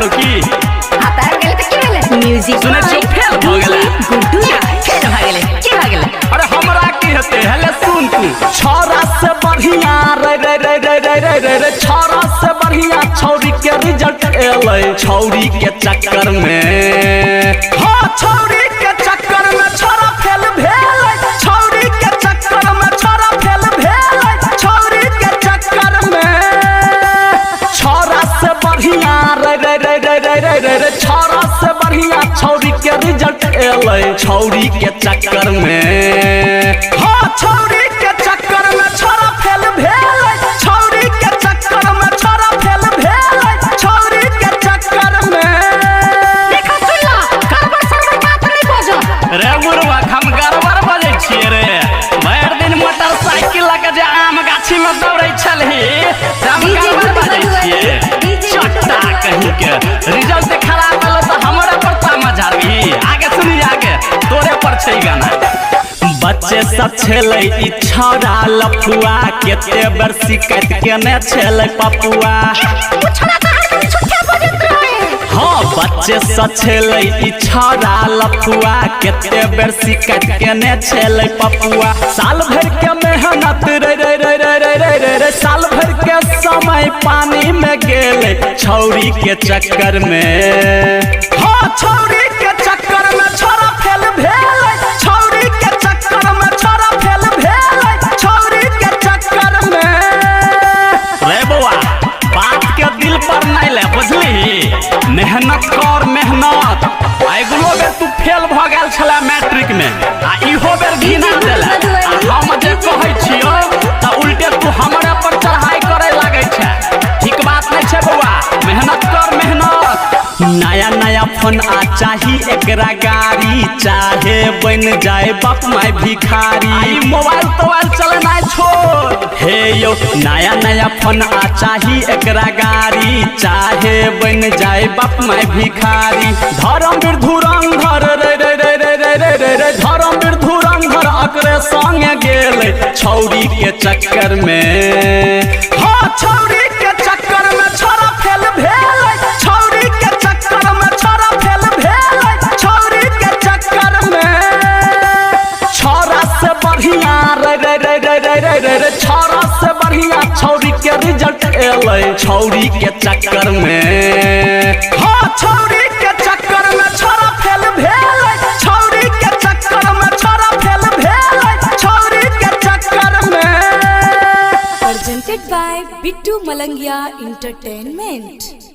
गेलो की आता गेले त के भेले म्यूजिक सुने छो फेल भ गेले गुड्डू फेल भ गेले की भ गेले अरे हमरा की हेते हेले सुन तू छोरा से बढ़िया रे रे रे रे रे रे रे रे छोरा से बढ़िया छौरी के रिजल्ट एलै छौरी के चक्कर में हां छौरी के चक्कर में छोरा फेल भेलै छौरी के चक्कर में छोरा फेल भेलै छौरी के चक्कर में छोरा से बढ़िया रे रे रे रे रे रे रे रे छोरा से बढ़िया छौरी के रिजल्ट एलै छौरी के चक्कर में हां छौरी के चक्कर में छोरा फेल भेलै छौरी के चक्कर में छोरा फेल भेलै छौरी के चक्कर में देखो सुनला गड़बड़ सरबड़ बात नहीं बजो रे मुरवा हम गड़बड़ बजै छियै रे भर दिन मोटरसाइकिल लगा जे आम गाछी में दौड़ै छलही हम गड़बड़ बजै छियै चट्टा कहीं के रिजल्ट खराब भेलो त हमरा पर तामा झाड़बी आगे सुनी आगे तोरे पर छै गाना बच्चे सब छेलै ई छौरा लफुआ केते बेर शिकायत केने छेलै पपुआ पुछला त हर छुट्टा बजत रहे हाँ बच्चे सब छेलै ई छौरा लफुआ केते बेर शिकायत केने छेलै पपुआ साल भर के मेहनत रे रे रे रे रे रे रे रे साल भर के समय पानी में गेलै छौरी के चक्कर में हाँ छौरी के चक्कर में छोरा फेल भेलै छौरी के चक्कर में छोरा फेल भेलै छौरी के चक्कर में रे बउआ बात के दिल पर नहीं ले बुझली मेहनत कर मेहनत अगलो बेर तू फेल भ गेल छला मैट्रिक में आ इहो बेर घिना देला आ हम जे कहै छियो त उल्टे तू हमरा पर चढ़ाई करे लागै छै ठीक बात नहीं छै बउआ मेहनत कर मेहनत नया नया फोन आ चाही एकरा गाड़ी चाहे बन जाए बाप माय भिखारी मोबाइल तोबाइल चलना छोड़ हे यो नया नया फोन आ चाही एकरा गाड़ी चाहे बन जाए बाप माय भिखारी धर्मवीर धुरंधर रे रे रे रे रे रे रे रे धर्मवीर धुरंधर अकरे संगे गेलै छौरी के चक्कर में हाँ छौरी के चक्कर में छोरा फेल भेलै छौरी के चक्कर में छोरा फेल भेलै छौरी के चक्कर में छोरा से बढ़िया रे रे रे रे रे रे रे रे छोरा से बढ़िया छौरी के रिजल्ट एलै छौरी के चक्कर में हाँ छौरी के चक्कर में छोरा फेल भेलै छौरी के चक्कर में छोरा फेल भेलै छौरी के चक्कर में presented by Bittu Malangia Entertainment।